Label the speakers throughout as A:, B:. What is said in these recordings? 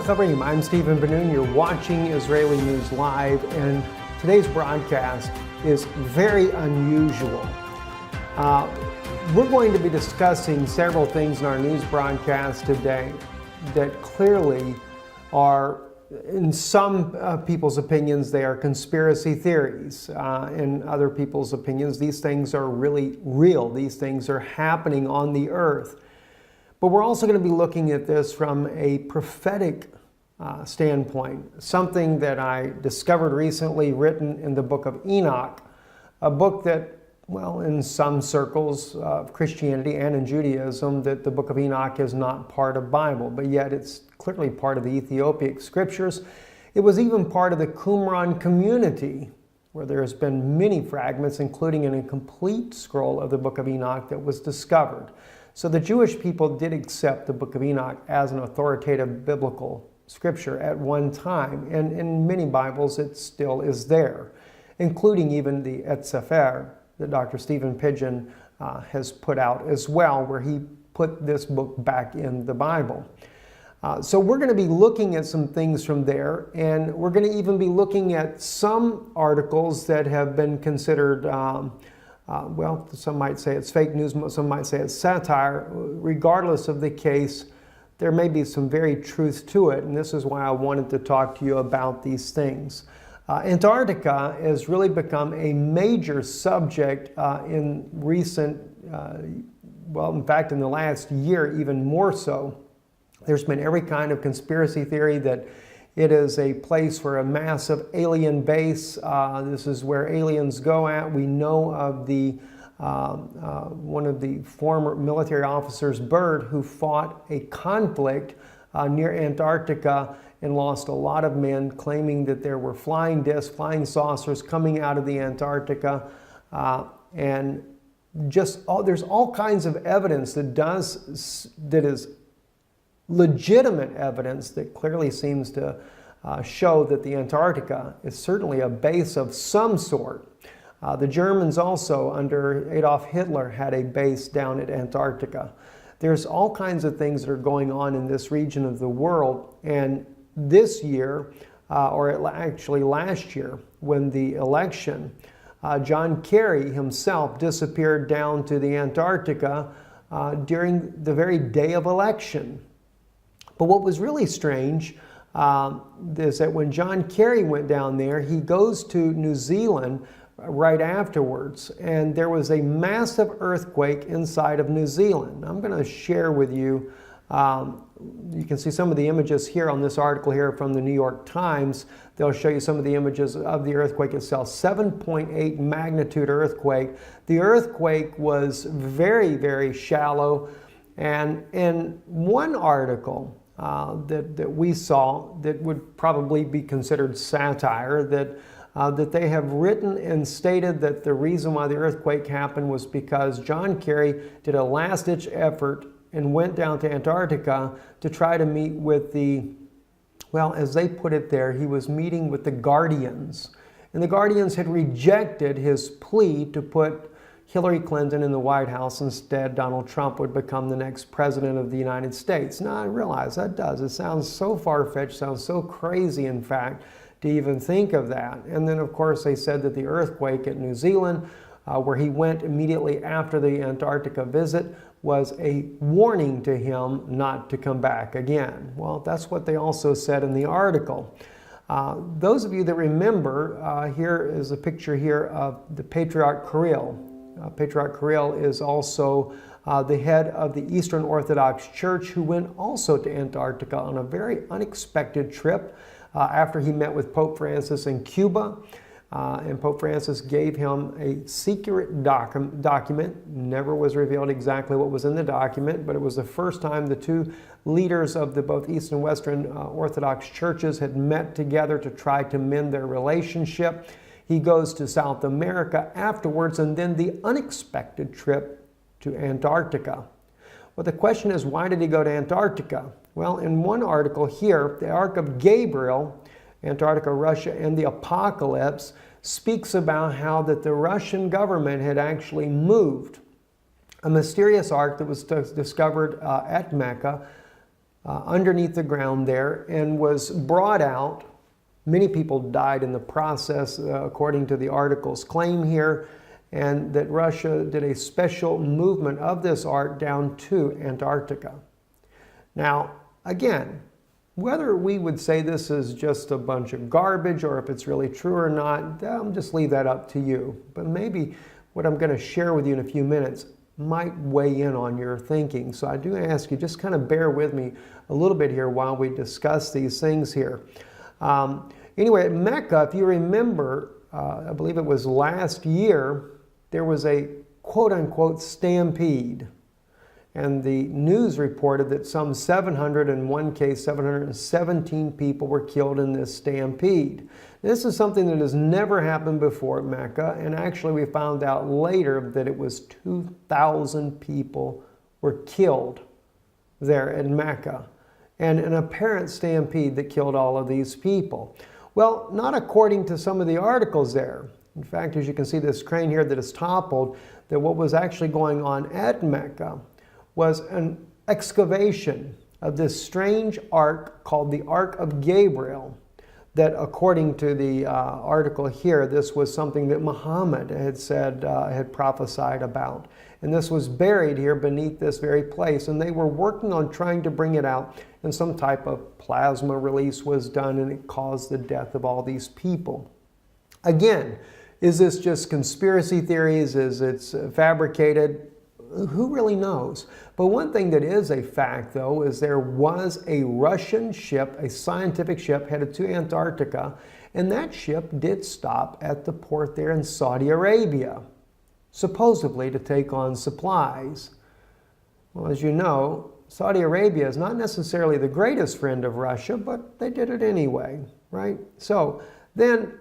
A: Chavrim, I'm Stephen Benoon. You're watching Israeli News Live, and today's broadcast is very unusual. We're going to be discussing several things in our news broadcast today that clearly are, in some people's opinions, they are conspiracy theories. In other people's opinions, these things are really real. These things are happening on the earth. But we're also going to be looking at this from a prophetic standpoint, something that I discovered recently written in the book of Enoch, a book that, well, in some circles of Christianity and in Judaism, that the book of Enoch is not part of the Bible, but yet it's clearly part of the Ethiopic scriptures. It was even part of the Qumran community, where there has been many fragments, including an incomplete scroll of the book of Enoch that was discovered. So the Jewish people did accept the book of Enoch as an authoritative biblical scripture at one time, and in many Bibles it still is there, including even the Et Sefer that Dr. Stephen Pidgeon has put out as well, where he put this book back in the Bible. So we're going to be looking at some things from there, and we're going to even be looking at some articles that have been considered well, some might say it's fake news, some might say it's satire. Regardless of the case, there may be some very truth to it, and this is why I wanted to talk to you about these things. Antarctica has really become a major subject in recent, well, in fact, in the last year, even more so. There's been every kind of conspiracy theory that it is a place for a massive alien base. This is where aliens go at. We know of the one of the former military officers, Byrd, who fought a conflict near Antarctica and lost a lot of men, claiming that there were flying discs, flying saucers coming out of the Antarctica. And just there's all kinds of evidence that is legitimate evidence that clearly seems to show that the Antarctica is certainly a base of some sort. The Germans also, under Adolf Hitler, had a base down at Antarctica. There's all kinds of things that are going on in this region of the world, and this year, or actually last year, when the election, John Kerry himself disappeared down to the Antarctica during the very day of election. But what was really strange is that when John Kerry went down there, he goes to New Zealand right afterwards, and there was a massive earthquake inside of New Zealand. I'm going to share with you, you can see some of the images here on this article here from the New York Times. They'll show you some of the images of the earthquake itself. 7.8 magnitude earthquake. The earthquake was very, very shallow, and in one article that we saw that would probably be considered satire, that they have written and stated that the reason why the earthquake happened was because John Kerry did a last-ditch effort and went down to Antarctica to try to meet with the, well, as they put it there, he was meeting with the Guardians. And the Guardians had rejected his plea to put Hillary Clinton in the White House. Instead, Donald Trump would become the next president of the United States. Now, I realize that it sounds so far-fetched, sounds so crazy, in fact, to even think of that. And then, of course, they said that the earthquake at New Zealand, where he went immediately after the Antarctica visit, was a warning to him not to come back again. Well, that's what they also said in the article. Those of you that remember, here is a picture here of the Patriarch Kirill. Patriarch Kirill is also the head of the Eastern Orthodox Church, who went also to Antarctica on a very unexpected trip after he met with Pope Francis in Cuba. And Pope Francis gave him a secret document. Never was revealed exactly what was in the document, but it was the first time the two leaders of the both East and Western Orthodox churches had met together to try to mend their relationship. He goes to South America afterwards, and then the unexpected trip to Antarctica. Well, the question is, why did he go to Antarctica? Well, in one article here, the Ark of Gabriel, Antarctica, Russia, and the Apocalypse, speaks about how that the Russian government had actually moved a mysterious ark that was discovered at Mecca underneath the ground there and was brought out. Many people died in the process, according to the article's claim here, and that Russia did a special movement of this ark down to Antarctica. Now, again, whether we would say this is just a bunch of garbage or if it's really true or not, I'll just leave that up to you. But maybe what I'm going to share with you in a few minutes might weigh in on your thinking. So I do ask you, just kind of bear with me a little bit here while we discuss these things here. Anyway, at Mecca, if you remember, I believe it was last year, there was a quote-unquote stampede. And the news reported that some 717 people were killed in this stampede. This is something that has never happened before at Mecca, and actually we found out later that it was 2,000 people were killed there at Mecca, and an apparent stampede that killed all of these people. Well, not according to some of the articles there. In fact, as you can see this crane here that is toppled, that what was actually going on at Mecca was an excavation of this strange ark called the Ark of Gabriel, that according to the article here, this was something that Muhammad had said, had prophesied about. And this was buried here beneath this very place, and they were working on trying to bring it out, and some type of plasma release was done, and it caused the death of all these people. Again, is this just conspiracy theories? Is it fabricated? Who really knows? But one thing that is a fact, though, is there was a Russian ship, a scientific ship, headed to Antarctica, and that ship did stop at the port there in Saudi Arabia, supposedly to take on supplies. Well, as you know, Saudi Arabia is not necessarily the greatest friend of Russia, but they did it anyway, right? So then,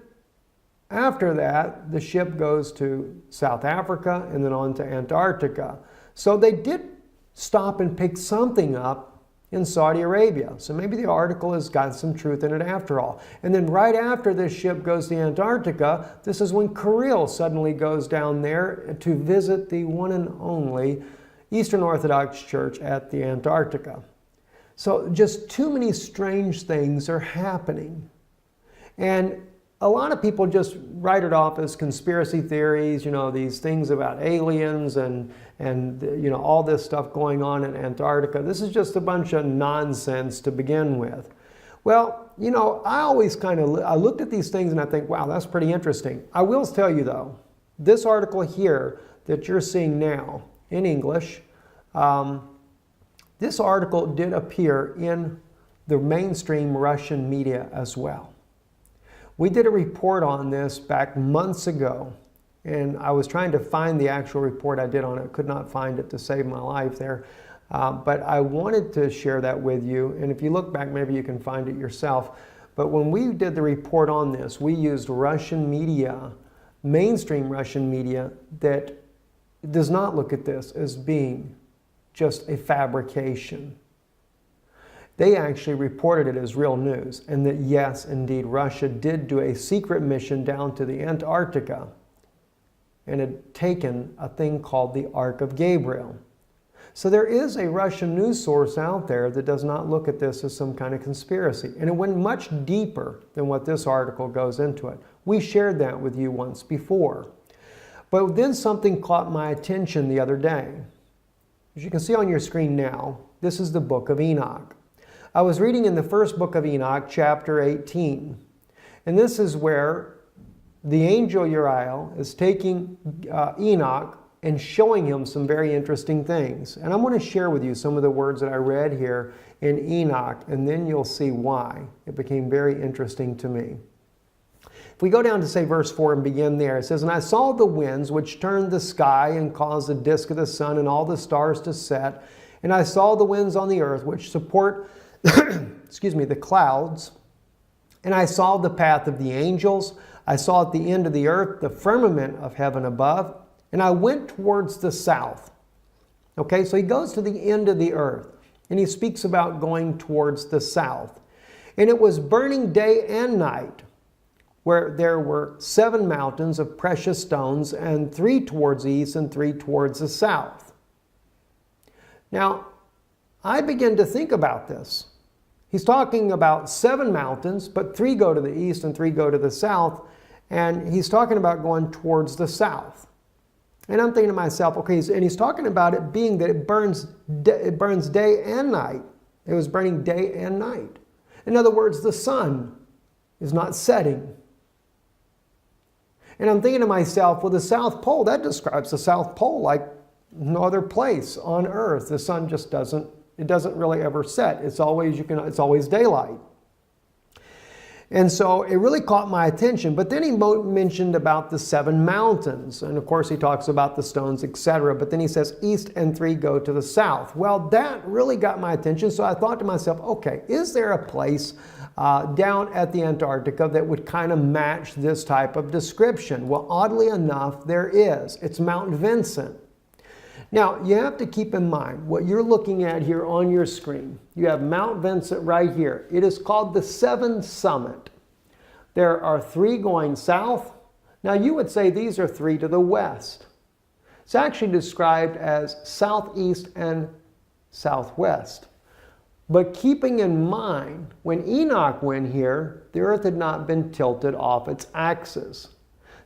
A: after that, the ship goes to South Africa and then on to Antarctica. So they did stop and pick something up in Saudi Arabia. So maybe the article has got some truth in it after all. And then right after this ship goes to Antarctica, this is when Kirill suddenly goes down there to visit the one and only Eastern Orthodox Church at the Antarctica. So just too many strange things are happening. And a lot of people just write it off as conspiracy theories, you know, these things about aliens and you know, all this stuff going on in Antarctica. This is just a bunch of nonsense to begin with. Well, you know, I always I looked at these things and I think, wow, that's pretty interesting. I will tell you though, this article here that you're seeing now in English, this article did appear in the mainstream Russian media as well. We did a report on this back months ago, and I was trying to find the actual report I did on it. Could not find it to save my life there. But I wanted to share that with you, and if you look back, maybe you can find it yourself. But when we did the report on this, we used Russian media, mainstream Russian media, that does not look at this as being just a fabrication. They actually reported it as real news, and that yes, indeed, Russia did do a secret mission down to the Antarctica and had taken a thing called the Ark of Gabriel. So there is a Russian news source out there that does not look at this as some kind of conspiracy. And it went much deeper than what this article goes into it. We shared that with you once before. But then something caught my attention the other day. As you can see on your screen now, this is the book of Enoch. I was reading in the first book of Enoch, chapter 18. And this is where the angel Uriel is taking Enoch and showing him some very interesting things. And I'm going to share with you some of the words that I read here in Enoch, and then you'll see why it became very interesting to me. If we go down to, say, verse 4 and begin there, it says, "And I saw the winds which turned the sky and caused the disk of the sun and all the stars to set. And I saw the winds on the earth which support the clouds. And I saw the path of the angels. I saw at the end of the earth the firmament of heaven above. And I went towards the south." Okay, so he goes to the end of the earth. And he speaks about going towards the south. "And it was burning day and night, where there were 7 mountains of precious stones, and 3 towards the east and 3 towards the south." Now, I begin to think about this. He's talking about 7 mountains, but 3 go to the east and 3 go to the south. And he's talking about going towards the south. And I'm thinking to myself, okay, and he's talking about it being that it burns day and night. It was burning day and night. In other words, the sun is not setting. And I'm thinking to myself, well, the South Pole, that describes the South Pole like no other place on Earth. The sun just doesn't really ever set. It's always daylight. And so it really caught my attention. But then he mentioned about the 7 mountains. And of course he talks about the stones, etc. But then he says east and 3 go to the south. Well, that really got my attention. So I thought to myself, okay, is there a place down at the Antarctica that would kind of match this type of description? Well, oddly enough, there is. It's Mount Vincent. Now, you have to keep in mind what you're looking at here on your screen. You have Mount Vincent right here. It is called the Seven Summit. There are 3 going south. Now, you would say these are 3 to the west. It's actually described as southeast and southwest. But keeping in mind, when Enoch went here, the earth had not been tilted off its axis.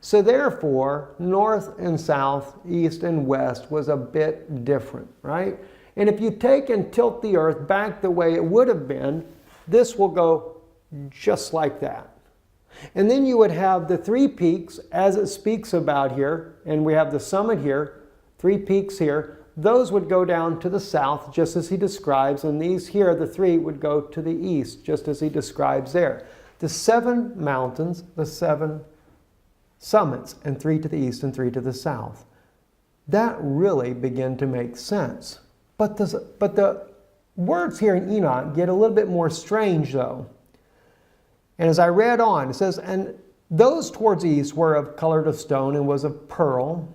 A: So therefore, north and south, east and west was a bit different, right? And if you take and tilt the earth back the way it would have been, this will go just like that. And then you would have the 3 peaks, as it speaks about here, and we have the summit here, 3 peaks here. Those would go down to the south, just as he describes, and these here, the 3, would go to the east, just as he describes there. The 7 mountains, the 7 summits, and 3 to the east and 3 to the south. That really began to make sense. But the words here in Enoch get a little bit more strange though. And as I read on, it says, and those towards the east were of colored of stone and was of pearl,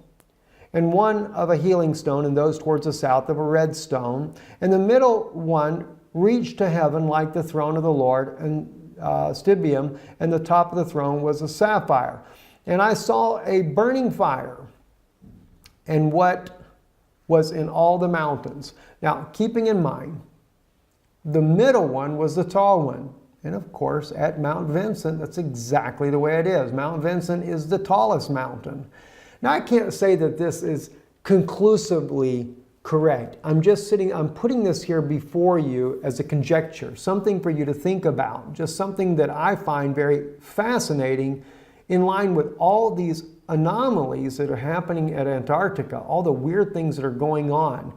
A: and one of a healing stone, and those towards the south of a red stone. And the middle one reached to heaven like the throne of the Lord, and stibium, and the top of the throne was a sapphire. And I saw a burning fire, and what was in all the mountains. Now, keeping in mind, the middle one was the tall one. And of course, at Mount Vincent, that's exactly the way it is. Mount Vincent is the tallest mountain. Now, I can't say that this is conclusively correct. I'm putting this here before you as a conjecture, something for you to think about, just something that I find very fascinating in line with all these anomalies that are happening at Antarctica, all the weird things that are going on.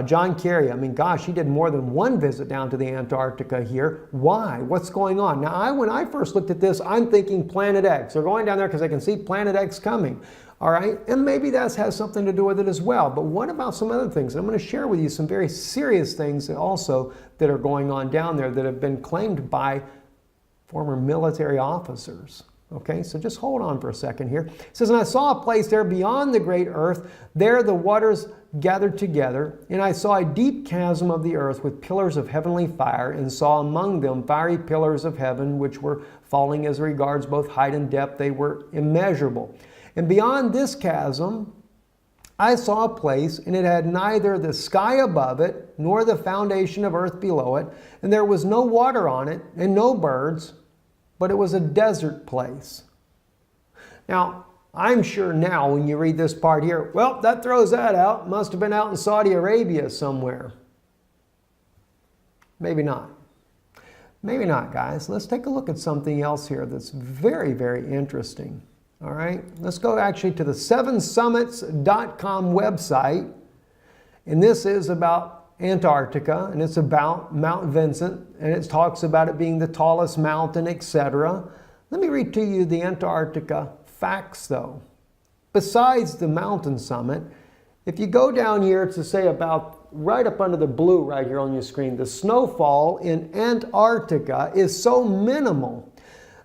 A: John Kerry, I mean, gosh, he did more than 1 visit down to the Antarctica here. Why? What's going on? Now, when I first looked at this, I'm thinking Planet X. They're going down there because they can see Planet X coming. All right? And maybe that has something to do with it as well. But what about some other things? I'm going to share with you some very serious things also that are going on down there that have been claimed by former military officers. Okay, so just hold on for a second here. It says, and I saw a place there beyond the great earth. There the waters gathered together, and I saw a deep chasm of the earth with pillars of heavenly fire, and saw among them fiery pillars of heaven, which were falling as regards both height and depth. They were immeasurable. And beyond this chasm, I saw a place, and it had neither the sky above it, nor the foundation of earth below it, and there was no water on it, and no birds, but it was a desert place. Now, I'm sure now when you read this part here, well, that throws that out. Must have been out in Saudi Arabia somewhere. Maybe not. Maybe not, guys. Let's take a look at something else here that's very, very interesting. All right, let's go actually to the 7summits.com website. And this is about Antarctica, and it's about Mount Vincent, and it talks about it being the tallest mountain, etc. Let me read to you the Antarctica facts, though. Besides the mountain summit, if you go down here to say about right up under the blue right here on your screen, the snowfall in Antarctica is so minimal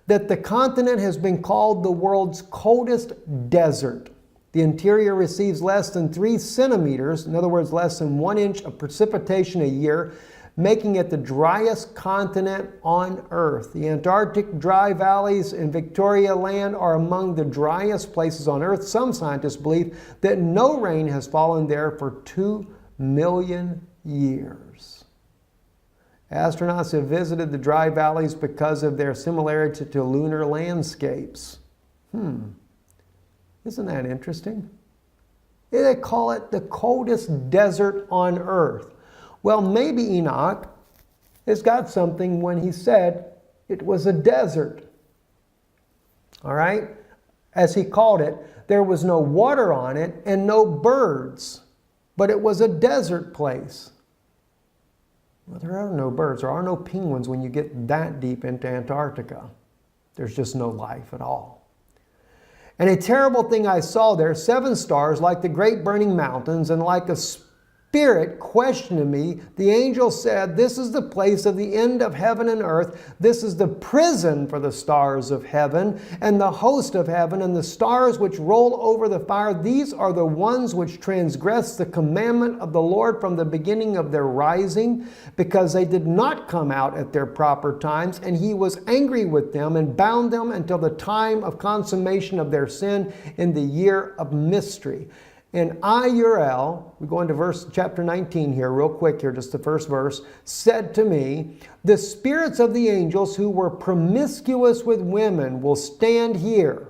A: that the continent has been called the world's coldest desert. The interior receives less than 3 centimeters, in other words, less than 1 inch of precipitation a year, making it the driest continent on Earth. The Antarctic dry valleys in Victoria Land are among the driest places on Earth. Some scientists believe that no rain has fallen there for 2 million years. Astronauts have visited the dry valleys because of their similarity to lunar landscapes. Isn't that interesting? They call it the coldest desert on Earth. Well, maybe Enoch has got something when he said it was a desert. All right? As he called it, there was no water on it and no birds, but it was a desert place. Well, there are no birds. There are no penguins when you get that deep into Antarctica. There's just no life at all. And a terrible thing I saw there, 7 stars like the great burning mountains, and like a spirit questioning me, the angel said, "This is the place of the end of heaven and earth. This is the prison for the stars of heaven and the host of heaven and the stars which roll over the fire. These are the ones which transgress the commandment of the Lord from the beginning of their rising, because they did not come out at their proper times, and he was angry with them and bound them until the time of consummation of their sin in the year of mystery." And I, Uriel, we go into chapter 19 here, real quick here, just the first verse, said to me, "The spirits of the angels who were promiscuous with women will stand here,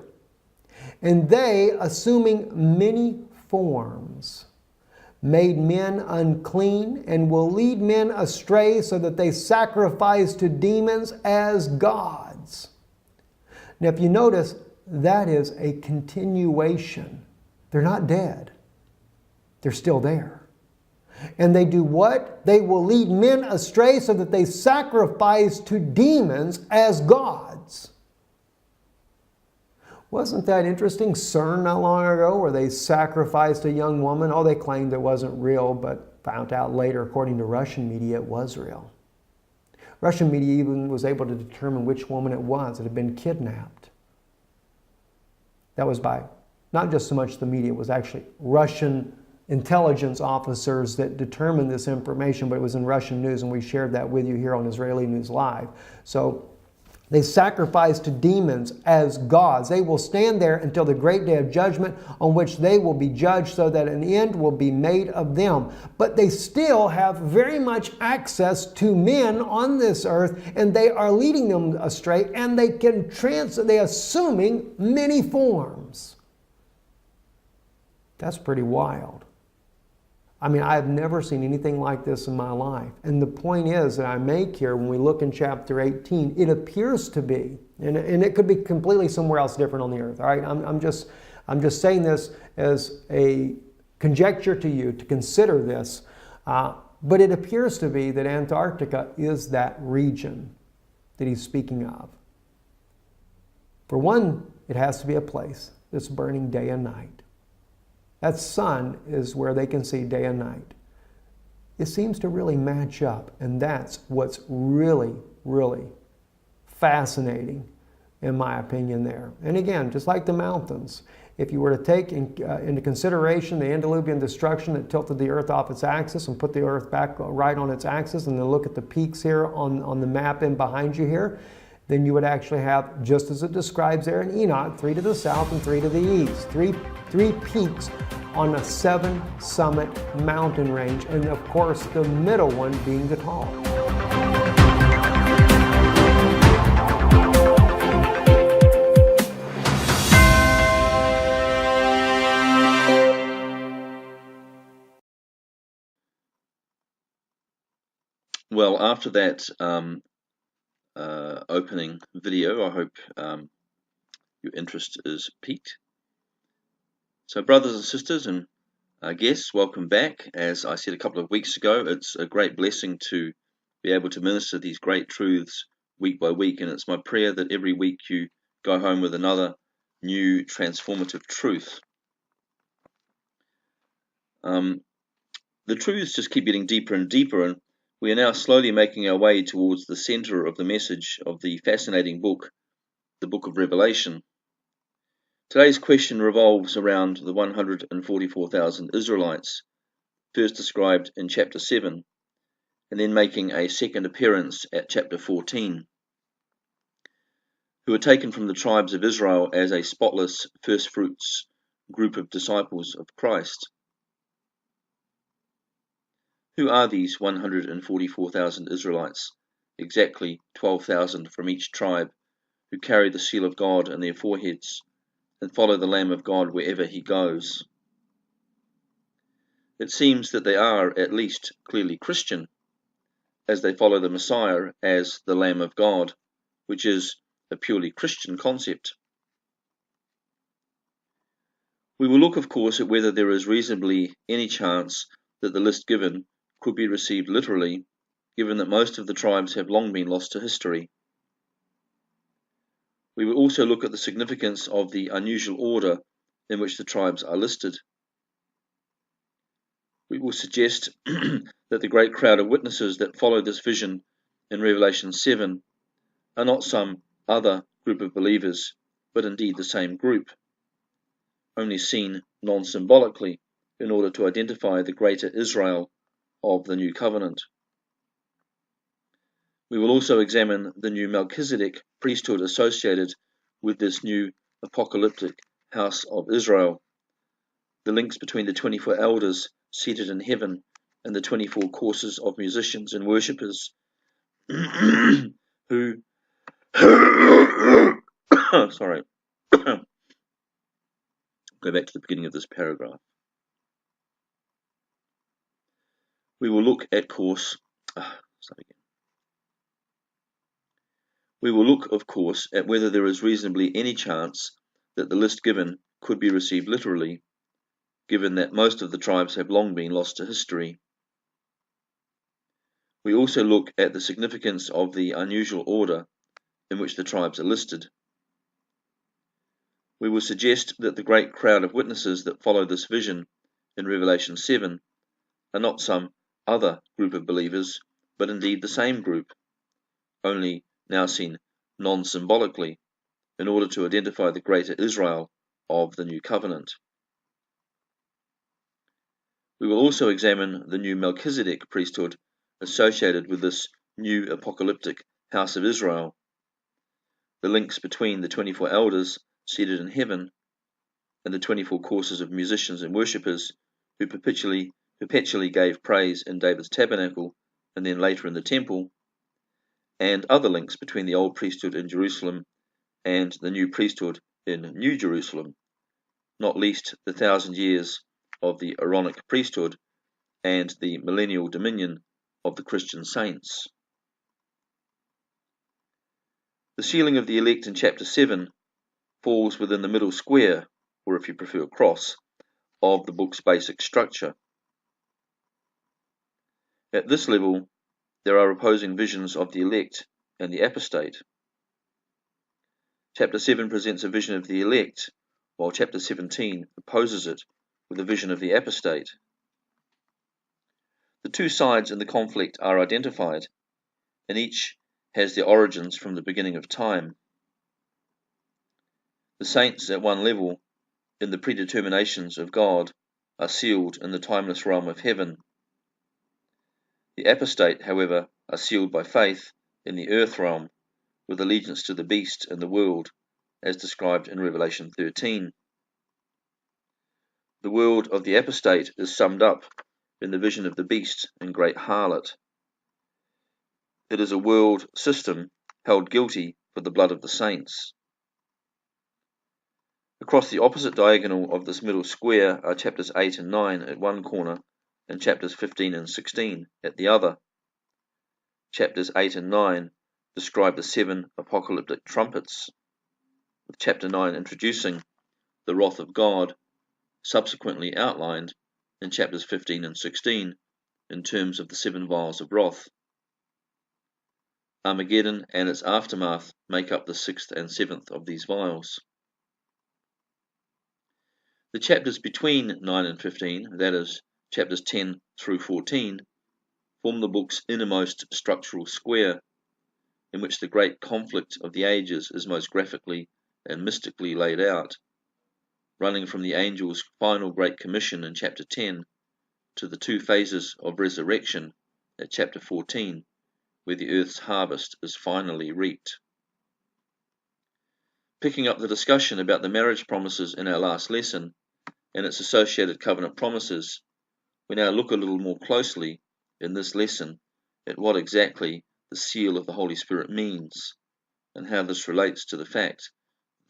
A: and they, assuming many forms, made men unclean, and will lead men astray so that they sacrifice to demons as gods." Now, if you notice, that is a continuation. They're not dead. They're still there. And they do what? They will lead men astray so that they sacrifice to demons as gods. Wasn't that interesting? CERN not long ago, where they sacrificed a young woman. Oh, they claimed it wasn't real, but found out later, according to Russian media, it was real. Russian media even was able to determine which woman it was that had been kidnapped. That was by not just so much the media, it was actually Russian intelligence officers that determined this information, but it was in Russian news, and we shared that with you here on Israeli News Live. So they sacrifice to demons as gods. They will stand there until the great day of judgment, on which they will be judged, so that an end will be made of them. But they still have very much access to men on this earth, and they are leading them astray, and they can they assuming many forms. That's pretty wild. I mean, I've never seen anything like this in my life. And the point is that I make here, when we look in chapter 18, it appears to be, and it could be completely somewhere else different on the earth. All right, I'm just saying this as a conjecture to you to consider this. But it appears to be that Antarctica is that region that he's speaking of. For one, it has to be a place that's burning day and night. That sun is where they can see day and night. It seems to really match up, and that's what's really, really fascinating, in my opinion, there. And again, just like the mountains, if you were to take into consideration the antediluvian destruction that tilted the earth off its axis and put the earth back right on its axis, and then look at the peaks here on the map in behind you here, then you would actually have, just as it describes there in Enoch, 3 to the south and 3 to the east. Three peaks on a 7-summit mountain range, and of course the middle one being the tall.
B: Well, after that opening video, I hope your interest is piqued. So, brothers and sisters and guests, welcome back. As I said a couple of weeks ago, it's a great blessing to be able to minister these great truths week by week, and it's my prayer that every week you go home with another new transformative truth. The truths just keep getting deeper and deeper, and we are now slowly making our way towards the center of the message of the fascinating book, the book of Revelation. Today's question revolves around the 144,000 Israelites, first described in chapter 7, and then making a second appearance at chapter 14, who were taken from the tribes of Israel as a spotless firstfruits group of disciples of Christ. Who are these 144,000 Israelites, exactly 12,000 from each tribe, who carry the seal of God in their foreheads and follow the Lamb of God wherever he goes? It seems that they are, at least, clearly Christian, as they follow the Messiah as the Lamb of God, which is a purely Christian concept. We will look, of course, at whether there is reasonably any chance that the list given could be received literally, given that most of the tribes have long been lost to history. We will also look at the significance of the unusual order in which the tribes are listed. We will suggest that the great crowd of witnesses that follow this vision in Revelation 7 are not some other group of believers, but indeed the same group, only seen non-symbolically in order to identify the greater Israel of the new covenant. We will also examine the new Melchizedek priesthood associated with this new apocalyptic house of Israel, the links between the 24 elders seated in heaven and the 24 courses of musicians and worshippers who sorry go back to the beginning of this paragraph. We will look at course We will look, of course, at whether there is reasonably any chance that the list given could be received literally, given that most of the tribes have long been lost to history. We also look at the significance of the unusual order in which the tribes are listed. We will suggest that the great crowd of witnesses that follow this vision in Revelation 7 are not some other group of believers, but indeed the same group, only now seen non-symbolically, in order to identify the greater Israel of the new covenant. We will also examine the new Melchizedek priesthood associated with this new apocalyptic house of Israel, the links between the 24 elders seated in heaven and the 24 courses of musicians and worshippers who perpetually gave praise in David's tabernacle and then later in the temple, and other links between the old priesthood in Jerusalem and the new priesthood in New Jerusalem, not least the 1,000 years of the Aaronic priesthood and the millennial dominion of the Christian saints. The sealing of the elect in chapter 7 falls within the middle square, or if you prefer cross, of the book's basic structure. At this level, there are opposing visions of the elect and the apostate. Chapter 7 presents a vision of the elect, while chapter 17 opposes it with a vision of the apostate. The two sides in the conflict are identified, and each has their origins from the beginning of time. The saints at one level, in the predeterminations of God, are sealed in the timeless realm of heaven. The apostate, however, are sealed by faith in the earth realm, with allegiance to the beast and the world, as described in Revelation 13. The world of the apostate is summed up in the vision of the beast and great harlot. It is a world system held guilty for the blood of the saints. Across the opposite diagonal of this middle square are chapters 8 and 9 at one corner and chapters 15 and 16 at the other. Chapters 8 and 9 describe the 7 apocalyptic trumpets, with chapter 9 introducing the wrath of God, subsequently outlined in chapters 15 and 16 in terms of the 7 vials of wrath. Armageddon and its aftermath make up the 6th and 7th of these vials. The chapters between 9 and 15, that is, chapters 10 through 14, form the book's innermost structural square, in which the great conflict of the ages is most graphically and mystically laid out, running from the angel's final great commission in chapter 10 to the 2 phases of resurrection at chapter 14, where the earth's harvest is finally reaped. Picking up the discussion about the marriage promises in our last lesson and its associated covenant promises, we now look a little more closely in this lesson at what exactly the seal of the Holy Spirit means and how this relates to the fact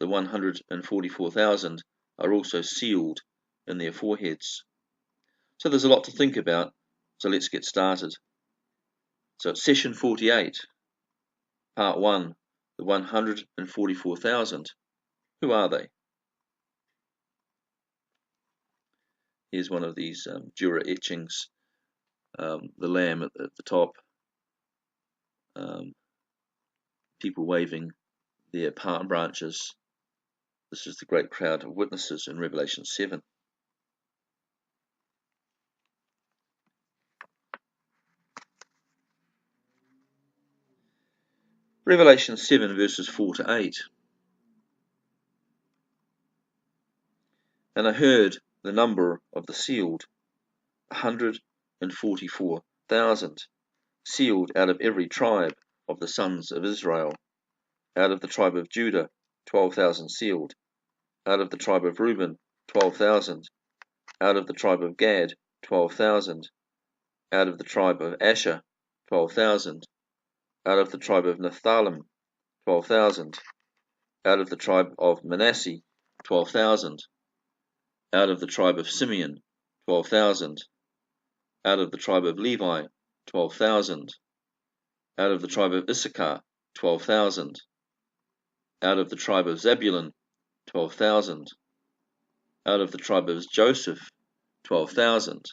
B: the 144,000 are also sealed in their foreheads. So there's a lot to think about, so let's get started. So it's session 48, part 1, the 144,000. Who are they? Here's one of these Dura etchings, the lamb at the top, people waving their palm branches. This is the great crowd of witnesses in Revelation 7. Revelation 7 verses 4 to 8. And I heard the number of the sealed, 144,000, sealed out of every tribe of the sons of Israel. Out of the tribe of Judah, 12,000 sealed. Out of the tribe of Reuben, 12,000. Out of the tribe of Gad, 12,000. Out of the tribe of Asher, 12,000. Out of the tribe of Naphtali, 12,000. Out of the tribe of Manasseh, 12,000. Out of the tribe of Simeon, 12,000. Out of the tribe of Levi, 12,000. Out of the tribe of Issachar, 12,000. Out of the tribe of Zebulun, 12,000. Out of the tribe of Joseph, 12,000.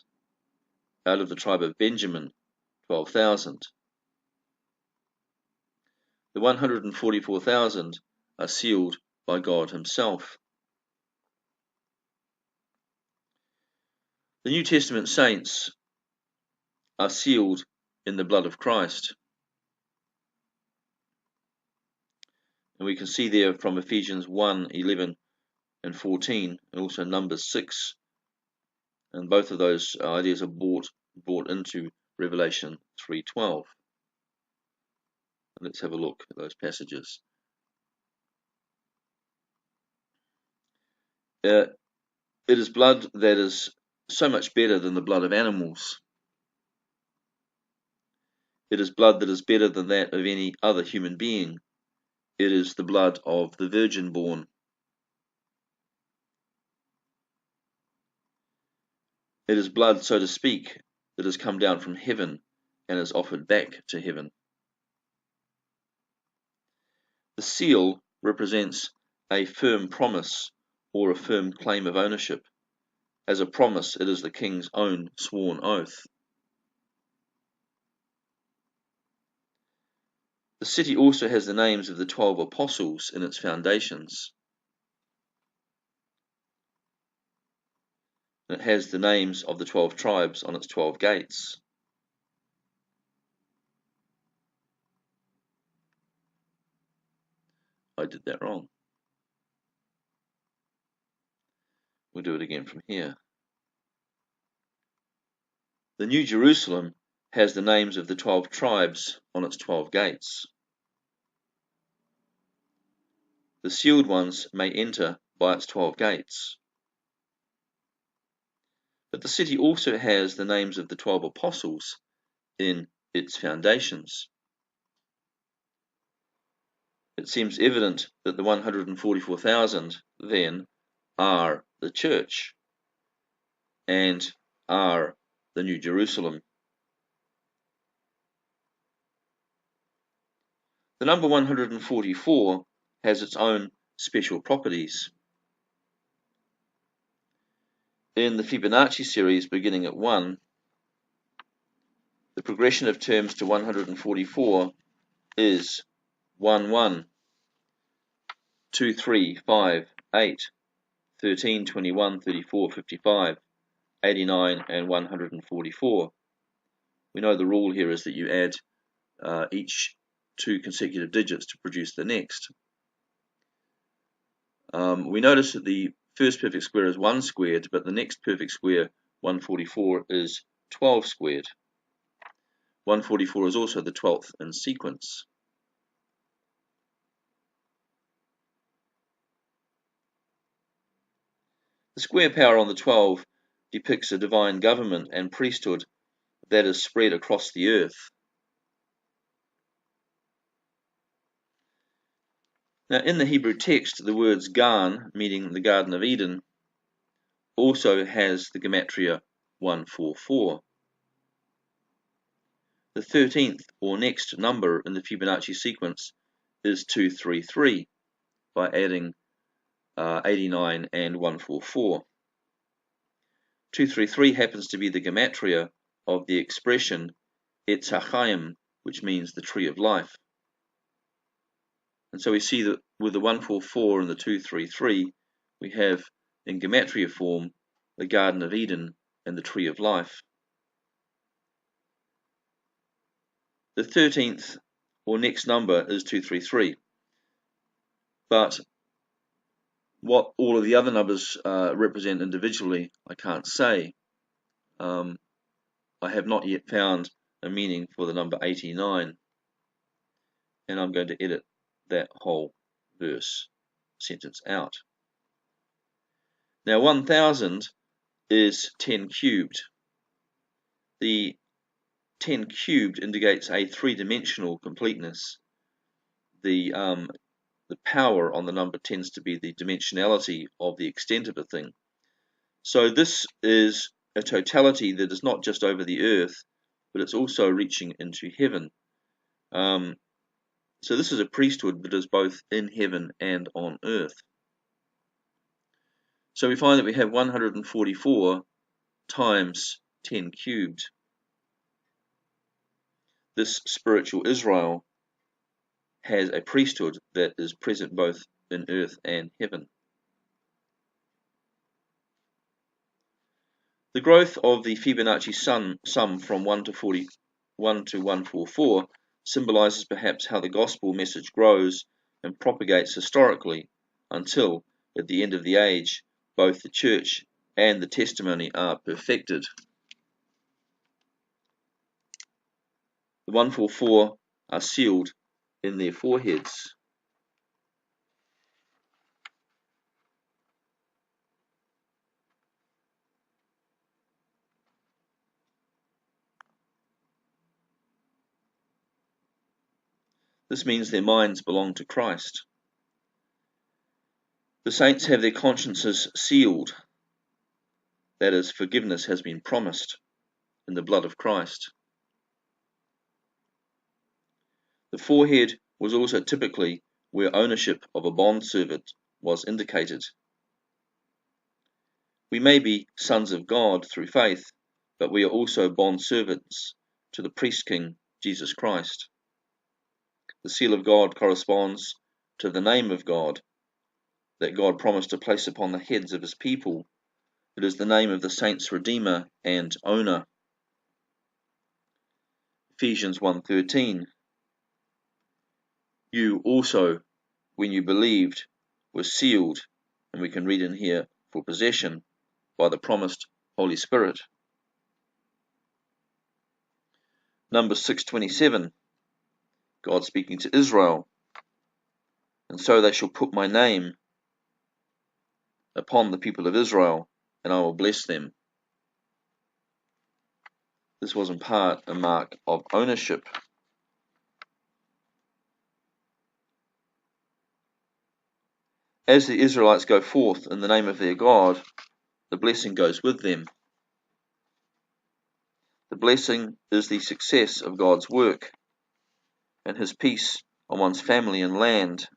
B: Out of the tribe of Benjamin, 12,000. The 144,000 are sealed by God Himself. The New Testament saints are sealed in the blood of Christ. And we can see there from Ephesians 1, 11 and 14, and also Numbers 6. And both of those ideas are brought into Revelation 3:12. Let's have a look at those passages. It is blood that is so much better than the blood of animals. It is blood that is better than that of any other human being. It is the blood of the virgin born. It is blood, so to speak, that has come down from heaven and is offered back to heaven. The seal represents a firm promise or a firm claim of ownership. As a promise, it is the king's own sworn oath. The city also has the names of the 12 apostles in its foundations. It has the names of the 12 tribes on its 12 gates. I did that wrong. We'll do it again from here. The New Jerusalem has the names of the 12 tribes on its 12 gates. The sealed ones may enter by its 12 gates. But the city also has the names of the 12 apostles in its foundations. It seems evident that the 144,000 then are the church and are the New Jerusalem. The number 144 has its own special properties. In the Fibonacci series beginning at 1, the progression of terms to 144 is 1, 1, 2, 3, 5, 8, 13, 21, 34, 55, 89, and 144. We know the rule here is that you add each 2 consecutive digits to produce the next. We notice that the first perfect square is 1 squared, but the next perfect square, 144, is 12 squared. 144 is also the 12th in sequence. The square power on the 12 depicts a divine government and priesthood that is spread across the earth. Now, in the Hebrew text, the words Gan, meaning the Garden of Eden, also has the gematria 144. The 13th or next number in the Fibonacci sequence is 233 by adding 89 and 144. 233 happens to be the gematria of the expression Etz HaChaim, which means the tree of life. And so we see that with the 144 and the 233, we have in gematria form the Garden of Eden and the tree of life. The 13th or next number is 233, but what all of the other numbers represent individually, I can't say. I have not yet found a meaning for the number 89, and I'm going to edit that whole sentence out. Now 1000 is 10 cubed. The 10 cubed indicates a three-dimensional completeness. The power on the number tends to be the dimensionality of the extent of a thing. So this is a totality that is not just over the earth, but it's also reaching into heaven. So this is a priesthood that is both in heaven and on earth. So we find that we have 144 times 10 cubed. This spiritual Israel has a priesthood that is present both in earth and heaven. The growth of the Fibonacci sum from 1 to 41 to 144 symbolizes perhaps how the gospel message grows and propagates historically until, at the end of the age, both the church and the testimony are perfected. The 144 are sealed in their foreheads. This means their minds belong to Christ. The saints have their consciences sealed. That is, forgiveness has been promised in the blood of Christ. The forehead was also typically where ownership of a bondservant was indicated. We may be sons of God through faith, but we are also bondservants to the priest-king Jesus Christ. The seal of God corresponds to the name of God that God promised to place upon the heads of his people. It is the name of the saints' Redeemer and Owner. Ephesians 1:13. You also, when you believed, were sealed, and we can read in here, for possession, by the promised Holy Spirit. Numbers 6:27. God speaking to Israel. And so they shall put my name upon the people of Israel, and I will bless them. This was in part a mark of ownership. As the Israelites go forth in the name of their God, the blessing goes with them. The blessing is the success of God's work and his peace on one's family and land.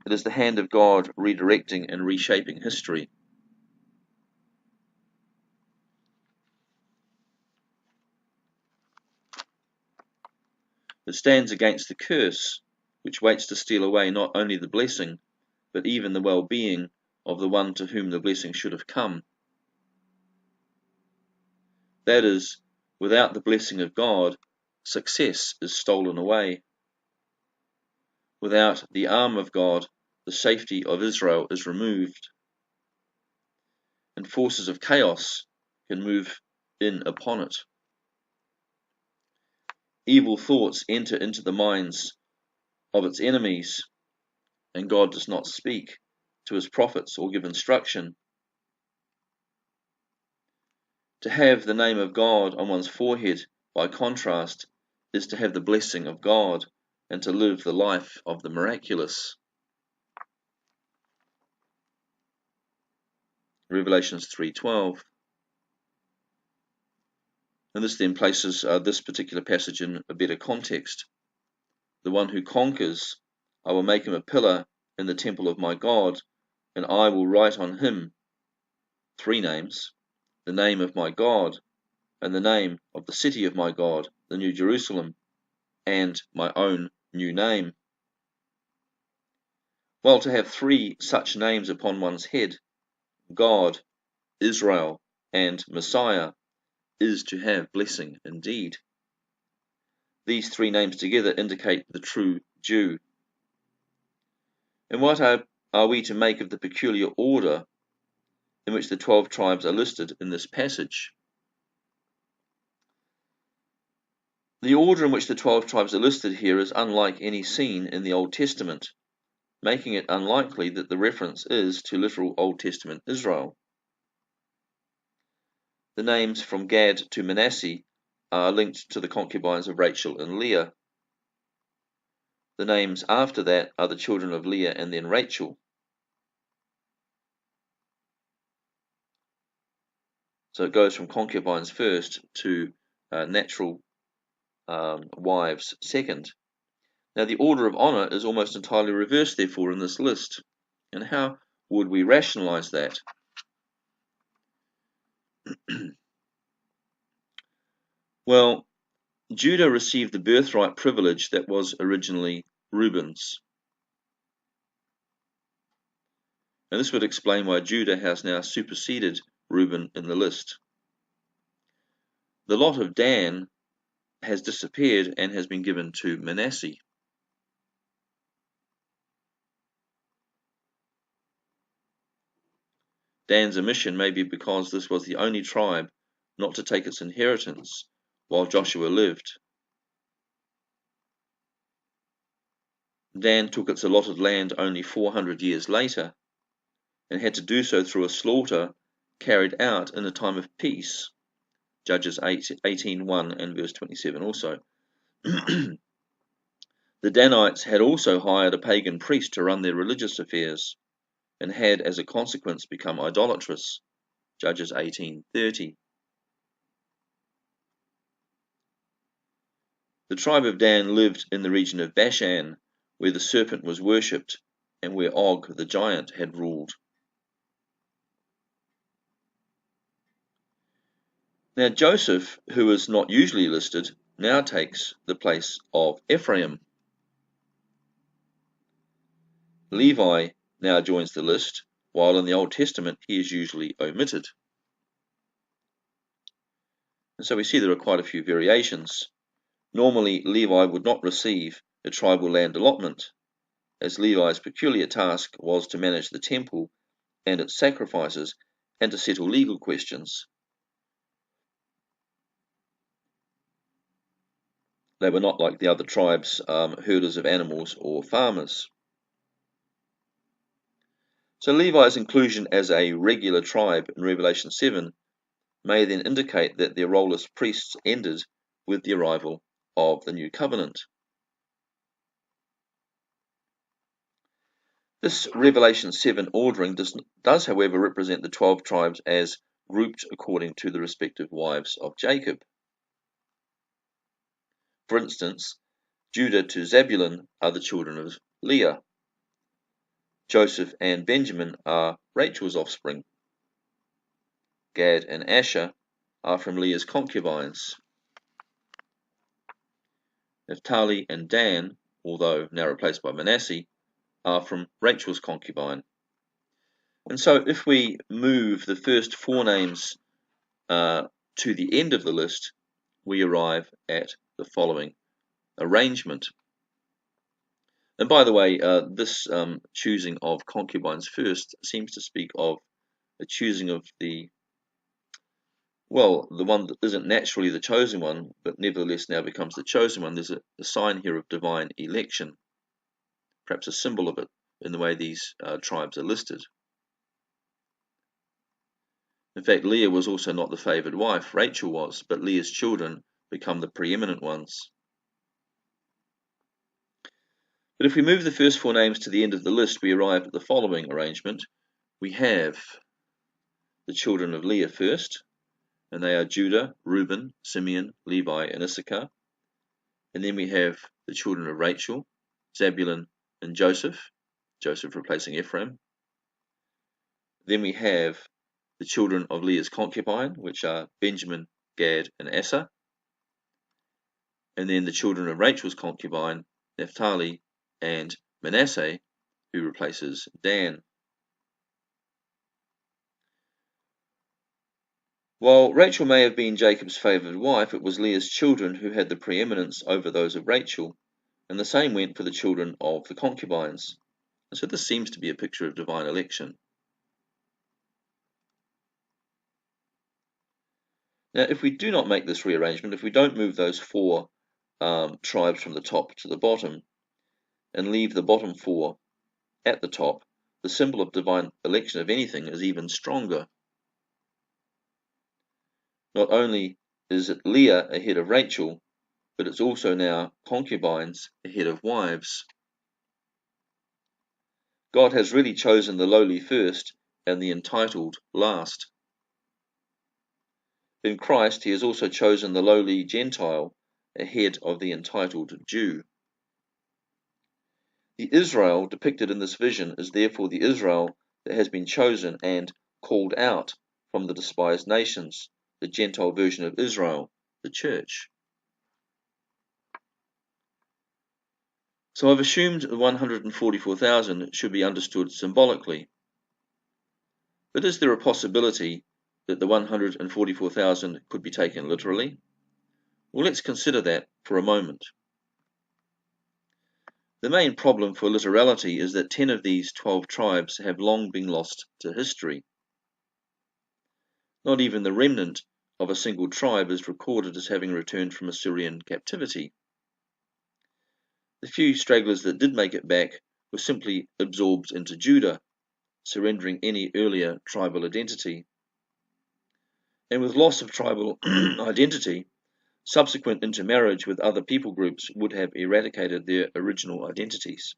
B: It is the hand of God redirecting and reshaping history. It stands against the curse, which waits to steal away not only the blessing, but even the well-being of the one to whom the blessing should have come. That is, without the blessing of God, success is stolen away. Without the arm of God, the safety of Israel is removed, and forces of chaos can move in upon it. Evil thoughts enter into the minds of its enemies, and God does not speak to his prophets or give instruction. To have the name of God on one's forehead, by contrast, is to have the blessing of God and to live the life of the miraculous. Revelations 3:12. And this then places this particular passage in a better context. The one who conquers, I will make him a pillar in the temple of my God, and I will write on him 3 names, the name of my God, and the name of the city of my God, the New Jerusalem, and my own new name. Well, to have 3 such names upon one's head, God, Israel, and Messiah, is to have blessing indeed. These 3 names together indicate the true Jew. And what are we to make of the peculiar order in which the 12 tribes are listed in this passage? The order in which the 12 tribes are listed here is unlike any seen in the Old Testament, making it unlikely that the reference is to literal Old Testament Israel. The names from Gad to Manasseh are linked to the concubines of Rachel and Leah. The names after that are the children of Leah and then Rachel. So it goes from concubines first to natural wives second. Now the order of honor is almost entirely reversed, therefore, in this list. And how would we rationalize that? Well, Judah received the birthright privilege that was originally Reuben's. And this would explain why Judah has now superseded Reuben in the list. The lot of Dan has disappeared and has been given to Manasseh. Dan's omission may be because this was the only tribe not to take its inheritance while Joshua lived. Dan took its allotted land only 400 years later, and had to do so through a slaughter carried out in a time of peace. Judges 18:1 and verse 27 also. The Danites had also hired a pagan priest to run their religious affairs, and had as a consequence become idolatrous. Judges 18:30. The tribe of Dan lived in the region of Bashan, where the serpent was worshipped, and where Og the giant had ruled. Now Joseph, who is not usually listed, now takes the place of Ephraim. Levi now joins the list, while in the Old Testament he is usually omitted. And so we see there are quite a few variations. Normally Levi would not receive a tribal land allotment, as Levi's peculiar task was to manage the temple and its sacrifices and to settle legal questions. They were not like the other tribes, herders of animals or farmers. So Levi's inclusion as a regular tribe in Revelation 7 may then indicate that their role as priests ended with the arrival of the new covenant. This Revelation 7 ordering does, however, represent the 12 tribes as grouped according to the respective wives of Jacob. For instance, Judah to Zebulun are the children of Leah. Joseph and Benjamin are Rachel's offspring. Gad and Asher are from Leah's concubines. Naphtali and Dan, although now replaced by Manasseh, are from Rachel's concubine. And so if we move the first 4 names to the end of the list, we arrive at the following arrangement. And by the way, this choosing of concubines first seems to speak of a choosing of the one that isn't naturally the chosen one, but nevertheless now becomes the chosen one. There's a sign here of divine election, perhaps a symbol of it in the way these tribes are listed. In fact, Leah was also not the favoured wife, Rachel was, but Leah's children become the preeminent ones. But if we move the first four names to the end of the list, we arrive at the following arrangement. We have the children of Leah first, and they are Judah, Reuben, Simeon, Levi, and Issachar. And then we have the children of Rachel, Zebulun and Joseph, Joseph replacing Ephraim. Then we have the children of Leah's concubine, which are Benjamin, Gad, and Asher. And then the children of Rachel's concubine, Naphtali and Manasseh, who replaces Dan. While Rachel may have been Jacob's favoured wife, it was Leah's children who had the preeminence over those of Rachel, and the same went for the children of the concubines. And so this seems to be a picture of divine election. Now, if we do not make this rearrangement, if we don't move those four tribes from the top to the bottom, and leave the bottom four at the top, the symbol of divine election, if anything, is even stronger. Not only is it Leah ahead of Rachel, but it's also now concubines ahead of wives. God has really chosen the lowly first and the entitled last. In Christ, he has also chosen the lowly Gentile ahead of the entitled Jew. The Israel depicted in this vision is therefore the Israel that has been chosen and called out from the despised nations, the Gentile version of Israel, the church. So I've assumed the 144,000 should be understood symbolically. But is there a possibility that the 144,000 could be taken literally? Well, let's consider that for a moment. The main problem for literality is that 10 of these 12 tribes have long been lost to history. Not even the remnant of a single tribe is recorded as having returned from Assyrian captivity. The few stragglers that did make it back were simply absorbed into Judah, surrendering any earlier tribal identity. And with loss of tribal identity, subsequent intermarriage with other people groups would have eradicated their original identities.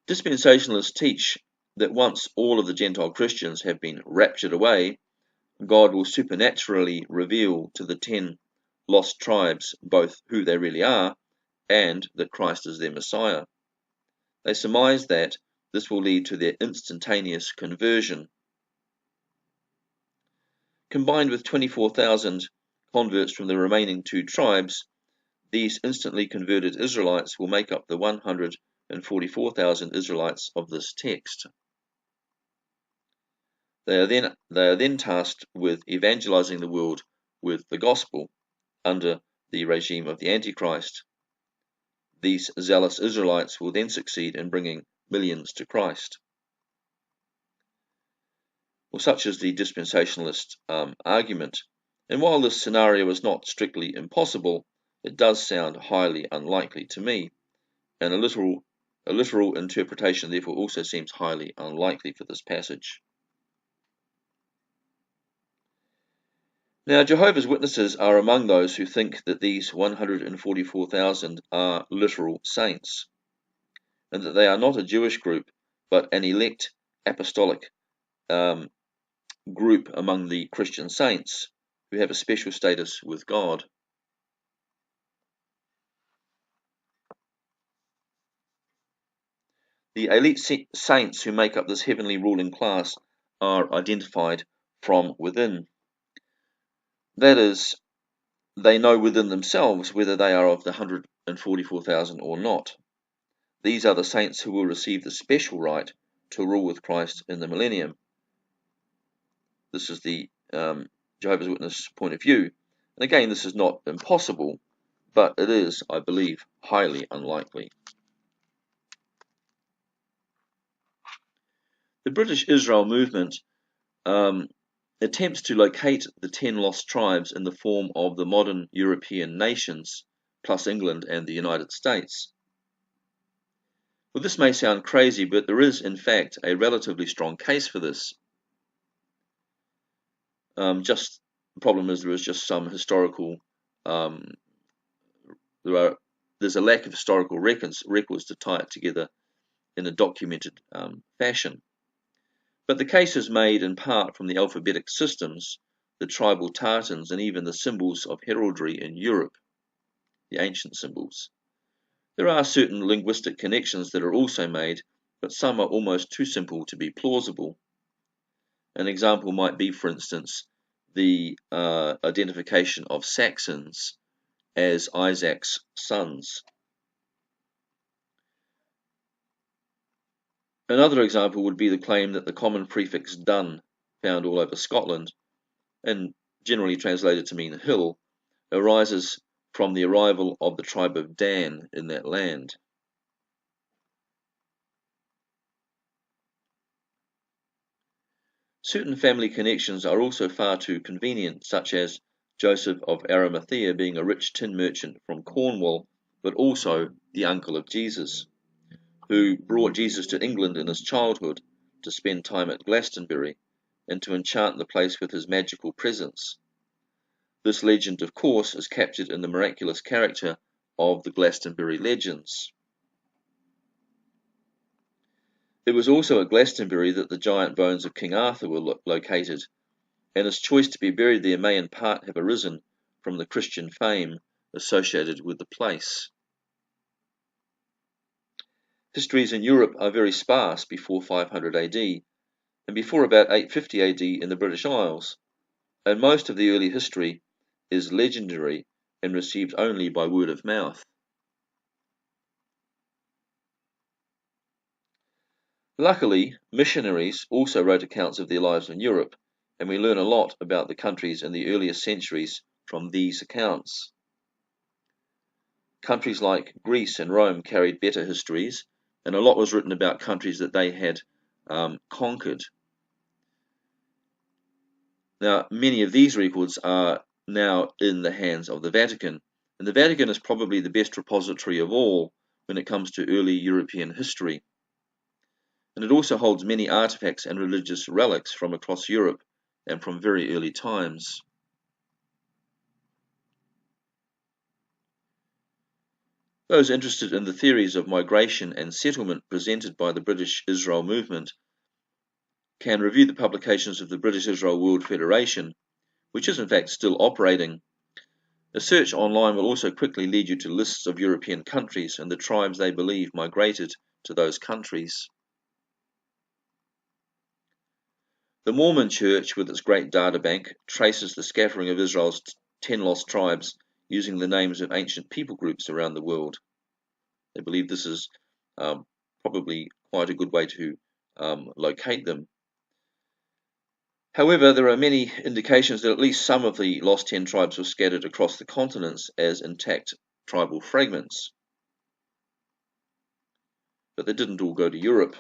B: Dispensationalists teach that once all of the Gentile Christians have been raptured away, God will supernaturally reveal to the 10 lost tribes both who they really are and that Christ is their Messiah. They surmise that this will lead to their instantaneous conversion. Combined with 24,000 converts from the remaining 2 tribes, these instantly converted Israelites will make up the 144,000 Israelites of this text. They are then tasked with evangelizing the world with the gospel under the regime of the Antichrist. These zealous Israelites will then succeed in bringing millions to Christ. Well, such is the dispensationalist argument. And while this scenario is not strictly impossible, it does sound highly unlikely to me. And a literal interpretation therefore also seems highly unlikely for this passage. Now, Jehovah's Witnesses are among those who think that these 144,000 are literal saints, and that they are not a Jewish group, but an elect apostolic group among the Christian saints who have a special status with God. The elite saints who make up this heavenly ruling class are identified from within. That is, they know within themselves whether they are of the 144,000 or not. These are the saints who will receive the special right to rule with Christ in the millennium. This is the Jehovah's Witness point of view. And again, this is not impossible, but it is, I believe, highly unlikely. The British Israel movement attempts to locate the 10 lost tribes in the form of the modern European nations, plus England and the United States. Well, this may sound crazy, but there is, in fact, a relatively strong case for this. Just the problem is there is just some historical, um, there's a lack of historical records to tie it together in a documented fashion. But the case is made in part from the alphabetic systems, the tribal tartans, and even the symbols of heraldry in Europe, the ancient symbols. There are certain linguistic connections that are also made, but some are almost too simple to be plausible. An example might be, for instance, the identification of Saxons as Isaac's sons. Another example would be the claim that the common prefix dun, found all over Scotland, and generally translated to mean hill, arises from the arrival of the tribe of Dan in that land. Certain family connections are also far too convenient, such as Joseph of Arimathea being a rich tin merchant from Cornwall, but also the uncle of Jesus, who brought Jesus to England in his childhood to spend time at Glastonbury and to enchant the place with his magical presence. This legend, of course, is captured in the miraculous character of the Glastonbury legends. It was also at Glastonbury that the giant bones of King Arthur were located, and his choice to be buried there may in part have arisen from the Christian fame associated with the place. Histories in Europe are very sparse before 500 AD, and before about 850 AD in the British Isles, and most of the early history is legendary and received only by word of mouth. Luckily, missionaries also wrote accounts of their lives in Europe, and we learn a lot about the countries in the earliest centuries from these accounts. Countries like Greece and Rome carried better histories, and a lot was written about countries that they had conquered. Now, many of these records are now in the hands of the Vatican, and the Vatican is probably the best repository of all when it comes to early European history. And it also holds many artifacts and religious relics from across Europe and from very early times. Those interested in the theories of migration and settlement presented by the British Israel movement can review the publications of the British Israel World Federation, which is in fact still operating. A search online will also quickly lead you to lists of European countries and the tribes they believe migrated to those countries. The Mormon Church, with its great data bank, traces the scattering of Israel's 10 lost tribes using the names of ancient people groups around the world. They believe this is probably quite a good way to locate them. However, there are many indications that at least some of the lost 10 tribes were scattered across the continents as intact tribal fragments. But they didn't all go to Europe.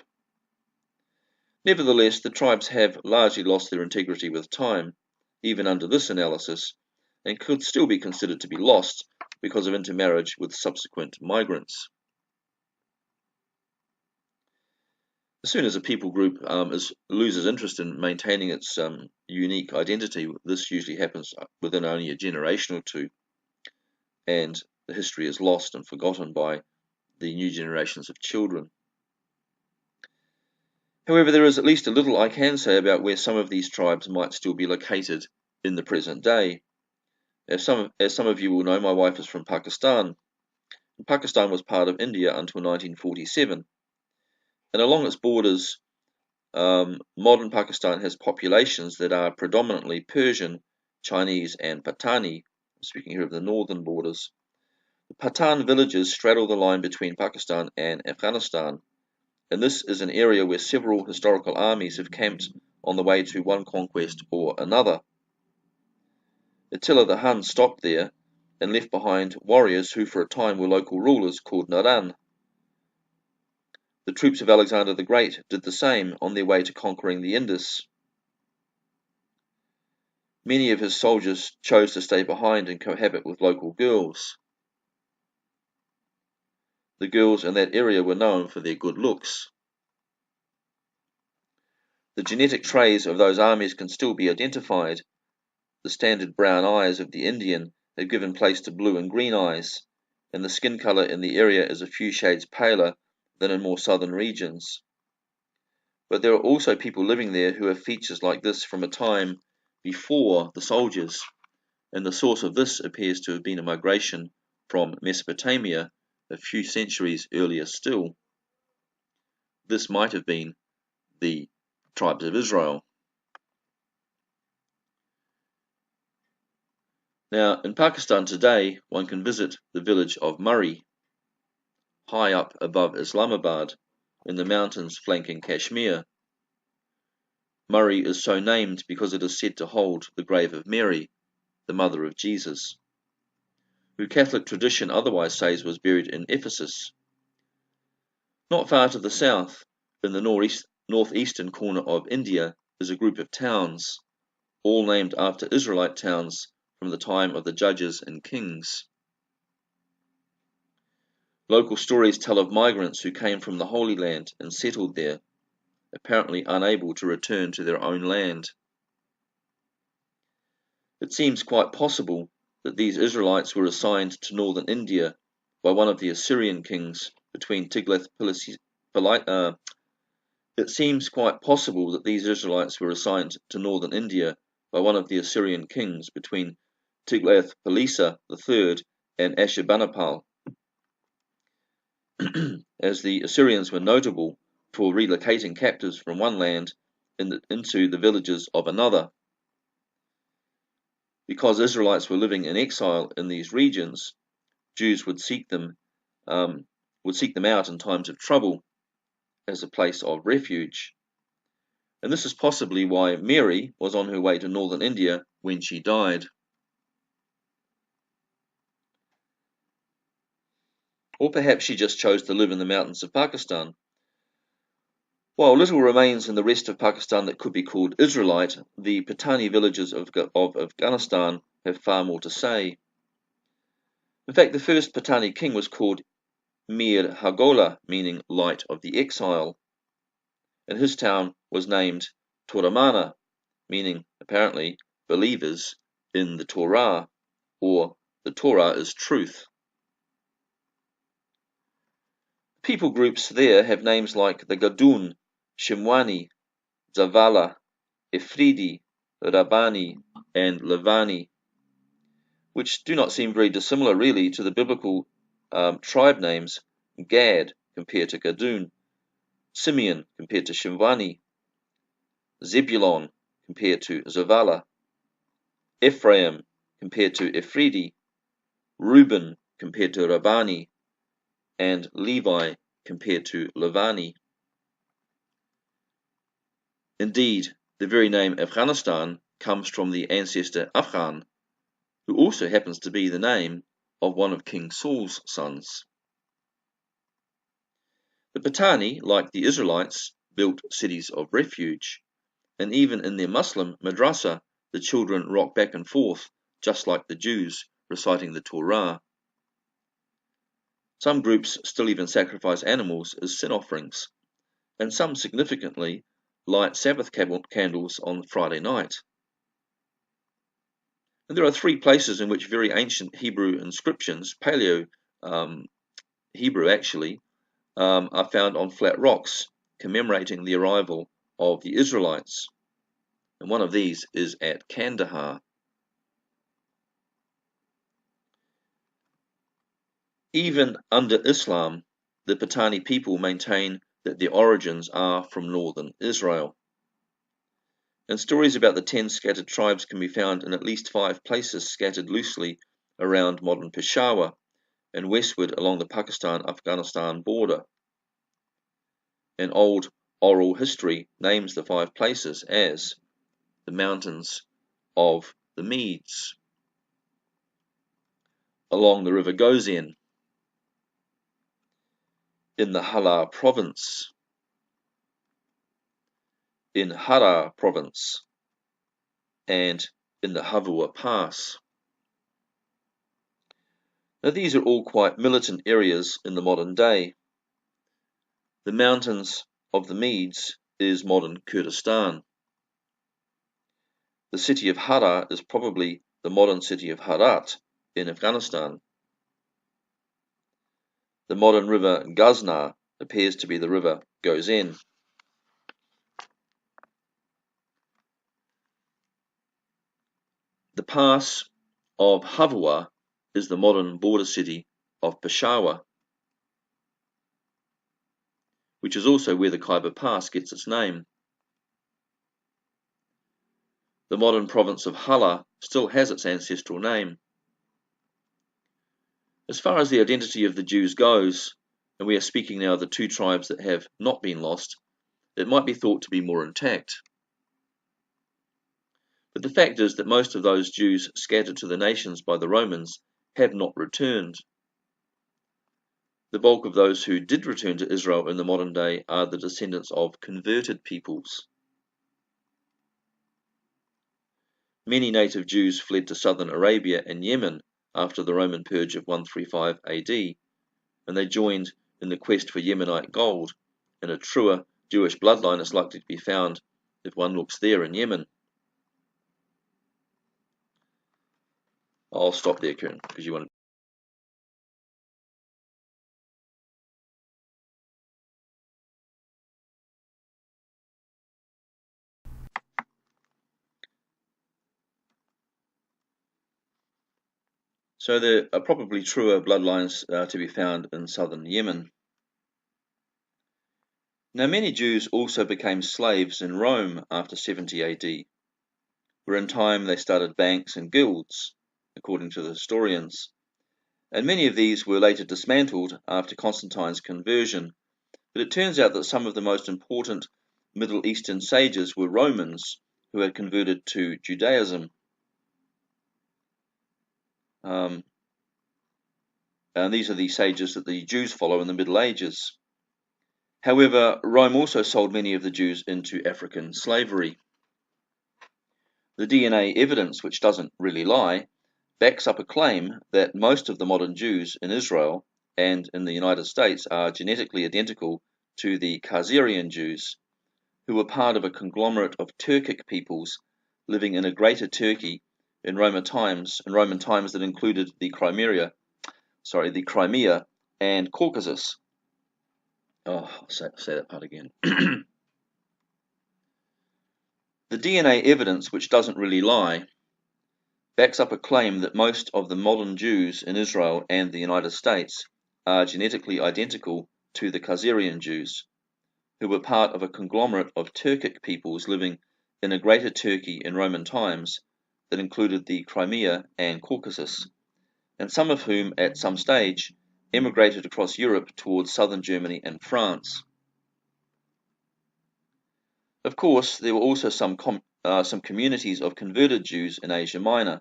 B: Nevertheless, the tribes have largely lost their integrity with time, even under this analysis, and could still be considered to be lost because of intermarriage with subsequent migrants. As soon as a people group loses interest in maintaining its unique identity, this usually happens within only a generation or two, and the history is lost and forgotten by the new generations of children. However, there is at least a little I can say about where some of these tribes might still be located in the present day. As some of you will know, my wife is from Pakistan. Pakistan was part of India until 1947, and along its borders, modern Pakistan has populations that are predominantly Persian, Chinese, and Patani. I'm speaking here of the northern borders. The Pathan villages straddle the line between Pakistan and Afghanistan, and this is an area where several historical armies have camped on the way to one conquest or another. Attila the Hun stopped there and left behind warriors who for a time were local rulers called Naran. The troops of Alexander the Great did the same on their way to conquering the Indus. Many of his soldiers chose to stay behind and cohabit with local girls. the girls in that area were known for their good looks. The genetic traits of those armies can still be identified. The standard brown eyes of the Indian have given place to blue and green eyes, and the skin color in the area is a few shades paler than in more southern regions. But there are also people living there who have features like this from a time before the soldiers, and the source of this appears to have been a migration from Mesopotamia a few centuries earlier still. This might have been the tribes of Israel. Now, in Pakistan today, one can visit the village of Murree, high up above Islamabad, in the mountains flanking Kashmir. Murree is so named because it is said to hold the grave of Mary, the mother of Jesus, who Catholic tradition otherwise says was buried in Ephesus. Not far to the south, in the northeastern corner of India, is a group of towns, all named after Israelite towns from the time of the judges and kings. Local stories tell of migrants who came from the Holy Land and settled there, apparently unable to return to their own land. It seems quite possible that these Israelites were assigned to northern India by one of the Assyrian kings between Tiglath-Pileser It seems quite possible that these Israelites were assigned to northern India by one of the Assyrian kings between Tiglath-Pileser III and Ashurbanipal, as the Assyrians were notable for relocating captives from one land into the villages of another. Because Israelites were living in exile in these regions, Jews would seek them out in times of trouble as a place of refuge. And this is possibly why Mary was on her way to northern India when she died. Or perhaps she just chose to live in the mountains of Pakistan. While little remains in the rest of Pakistan that could be called Israelite, the Patani villages of Afghanistan have far more to say. In fact, the first Patani king was called Mir Hagola, meaning light of the exile, and his town was named Toramana, meaning, apparently, believers in the Torah, or the Torah is truth. People groups there have names like the Gadun, Shimwani, Zavala, Efridi, Rabani, and Levani, which do not seem very dissimilar really to the biblical tribe names Gad compared to Gadun, Simeon compared to Shimwani, Zebulon compared to Zavala, Ephraim compared to Efridi, Reuben compared to Rabani, and Levi compared to Levani. Indeed, the very name Afghanistan comes from the ancestor Afghan, who also happens to be the name of one of King Saul's sons. The Patani, like the Israelites, built cities of refuge, and even in their Muslim madrasa, the children rock back and forth, just like the Jews reciting the Torah. Some groups still even sacrifice animals as sin offerings, and some significantly light Sabbath candles on Friday night. And there are three places in which very ancient Hebrew inscriptions, Paleo Hebrew actually, are found on flat rocks commemorating the arrival of the Israelites. And one of these is at Kandahar. Even under Islam, the Patani people maintain that their origins are from northern Israel. And stories about the 10 scattered tribes can be found in at least 5 places scattered loosely around modern Peshawar and westward along the Pakistan-Afghanistan border. An old oral history names the 5 places as the mountains of the Medes, along the river Gozen, in the Halar province, in Harar province, and in the Havua Pass. Now these are all quite militant areas in the modern day. The mountains of the Medes is modern Kurdistan. The city of Hara is probably the modern city of Herat in Afghanistan. The modern river Ghazna appears to be the river Gozen. The pass of Havua is the modern border city of Peshawar, which is also where the Khyber Pass gets its name. The modern province of Hala still has its ancestral name. As far as the identity of the Jews goes, and we are speaking now of the two tribes that have not been lost, it might be thought to be more intact. But the fact is that most of those Jews scattered to the nations by the Romans have not returned. The bulk of those who did return to Israel in the modern day are the descendants of converted peoples. Many native Jews fled to southern Arabia and Yemen after the Roman purge of 135 AD, and they joined in the quest for Yemenite gold, and a truer Jewish bloodline is likely to be found if one looks there in Yemen. I'll stop there, Karen, because you want to. So there are probably truer bloodlines to be found in southern Yemen. Now many Jews also became slaves in Rome after 70 AD, where in time they started banks and guilds, according to the historians, and many of these were later dismantled after Constantine's conversion. But it turns out that some of the most important Middle Eastern sages were Romans who had converted to Judaism. And these are the sages that the Jews follow in the Middle Ages. However, Rome also sold many of the Jews into African slavery. The DNA evidence, which doesn't really lie, backs up a claim that most of the modern Jews in Israel and in the United States are genetically identical to the Khazarian Jews, who were part of a conglomerate of Turkic peoples living in a greater Turkey in Roman times that included the Crimea and Caucasus. Oh, I'll say that part again. The DNA evidence, which doesn't really lie, backs up a claim that most of the modern Jews in Israel and the United States are genetically identical to the Khazarian Jews, who were part of a conglomerate of Turkic peoples living in a greater Turkey in Roman times that included the Crimea and Caucasus, and some of whom at some stage emigrated across Europe towards southern Germany and France. Of course, there were also some communities of converted Jews in Asia Minor,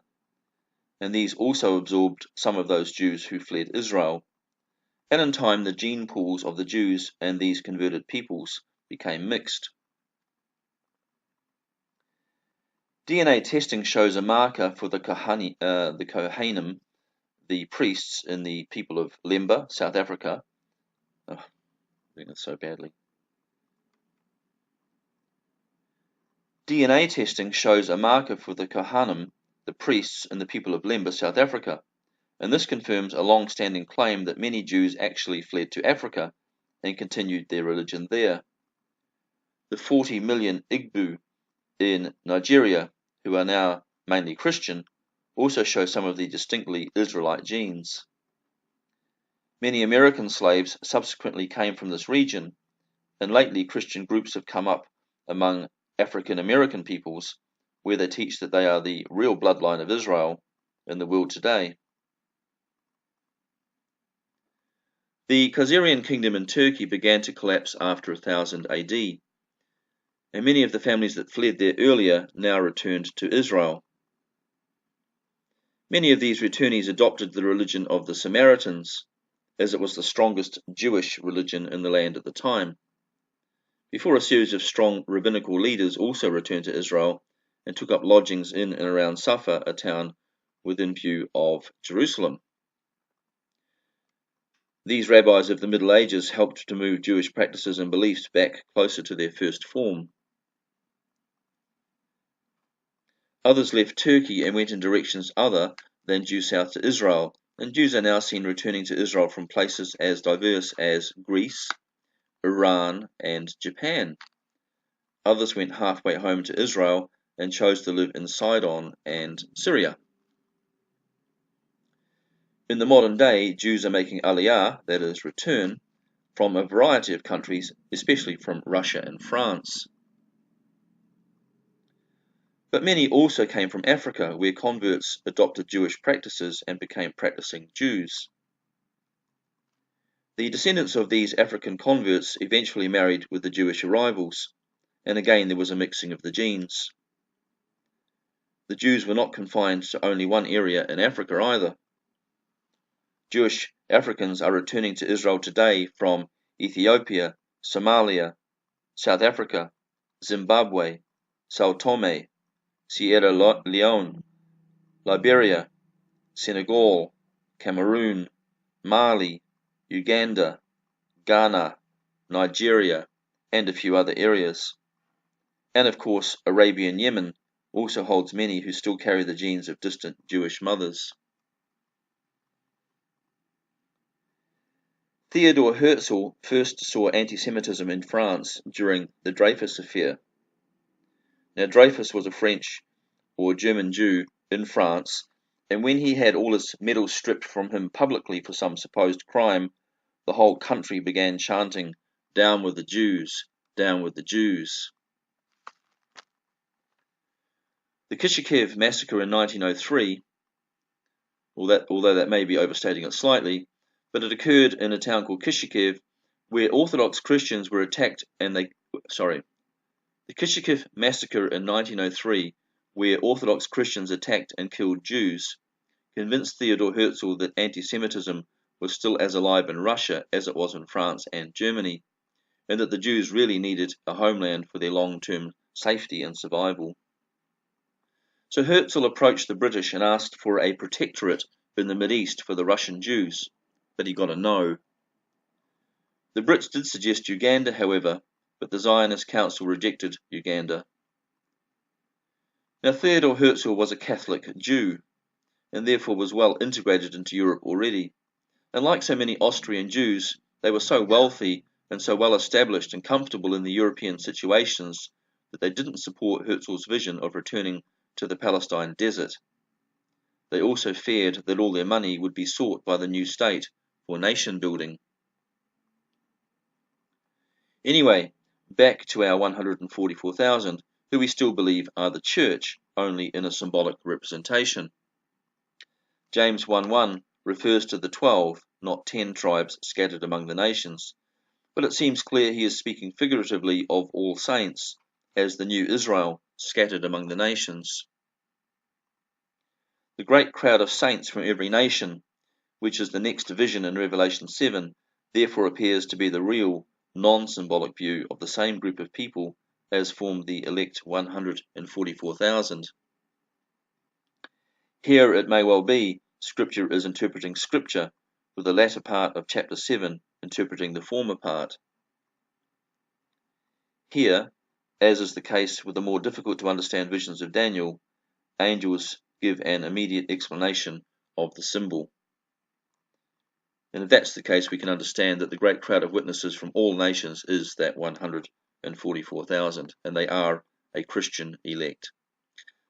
B: and these also absorbed some of those Jews who fled Israel, and in time the gene pools of the Jews and these converted peoples became mixed. DNA testing shows a marker for the Kohanim, the priests in the people of Lemba, South Africa. Oh, I'm doing it so badly. DNA testing shows a marker for the Kohanim, the priests in the people of Lemba, South Africa, and this confirms a long-standing claim that many Jews actually fled to Africa and continued their religion there. The 40 million Igbo in Nigeria, who are now mainly Christian, also show some of the distinctly Israelite genes. Many American slaves subsequently came from this region, and lately Christian groups have come up among African American peoples, where they teach that they are the real bloodline of Israel in the world today. The Khazarian kingdom in Turkey began to collapse after 1000 AD, and many of the families that fled there earlier now returned to Israel. Many of these returnees adopted the religion of the Samaritans, as it was the strongest Jewish religion in the land at the time, before a series of strong rabbinical leaders also returned to Israel and took up lodgings in and around Safa, a town within view of Jerusalem. These rabbis of the Middle Ages helped to move Jewish practices and beliefs back closer to their first form. Others left Turkey and went in directions other than due south to Israel, and Jews are now seen returning to Israel from places as diverse as Greece, Iran, and Japan. Others went halfway home to Israel and chose to live in Sidon and Syria. In the modern day, Jews are making aliyah, that is, return, from a variety of countries, especially from Russia and France. But many also came from Africa, where converts adopted Jewish practices and became practicing Jews. The descendants of these African converts eventually married with the Jewish arrivals, and again there was a mixing of the genes. The Jews were not confined to only one area in Africa either. Jewish Africans are returning to Israel today from Ethiopia, Somalia, South Africa, Zimbabwe, Sao Tome, Sierra Leone, Liberia, Senegal, Cameroon, Mali, Uganda, Ghana, Nigeria, and a few other areas. And of course, Arabian Yemen also holds many who still carry the genes of distant Jewish mothers. Theodor Herzl first saw anti-Semitism in France during the Dreyfus affair. Now, Dreyfus was a French or German Jew in France, and when he had all his medals stripped from him publicly for some supposed crime, the whole country began chanting, "Down with the Jews, down with the Jews." The Kishinev massacre in 1903, although that may be overstating it slightly, but it occurred in a town called Kishinev where Orthodox Christians were attacked and the Kishinev massacre in 1903, where Orthodox Christians attacked and killed Jews, convinced Theodor Herzl that anti-Semitism was still as alive in Russia as it was in France and Germany, and that the Jews really needed a homeland for their long-term safety and survival. So Herzl approached the British and asked for a protectorate in the Mideast for the Russian Jews, but he got a no. The Brits did suggest Uganda, however, but the Zionist Council rejected Uganda. Now, Theodor Herzl was a Catholic Jew, and therefore was well integrated into Europe already, and like so many Austrian Jews, they were so wealthy and so well established and comfortable in the European situations that they didn't support Herzl's vision of returning to the Palestine desert. They also feared that all their money would be sought by the new state for nation building. Anyway, back to our 144,000, who we still believe are the church, only in a symbolic representation. James 1:1 refers to the 12, not 10 tribes scattered among the nations, but it seems clear he is speaking figuratively of all saints, as the new Israel scattered among the nations. The great crowd of saints from every nation, which is the next vision in Revelation 7, therefore appears to be the real, non-symbolic view of the same group of people as formed the elect 144,000. Here it may well be Scripture is interpreting Scripture, with the latter part of chapter 7 interpreting the former part. Here, as is the case with the more difficult to understand visions of Daniel, angels give an immediate explanation of the symbol. And if that's the case, we can understand that the great crowd of witnesses from all nations is that 144,000, and they are a Christian elect.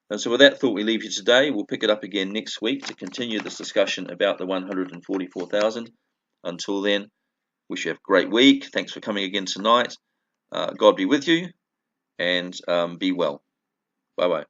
B: And so with that thought, we leave you today. We'll pick it up again next week to continue this discussion about the 144,000. Until then, wish you have a great week. Thanks for coming again tonight. God be with you, and be well. Bye-bye.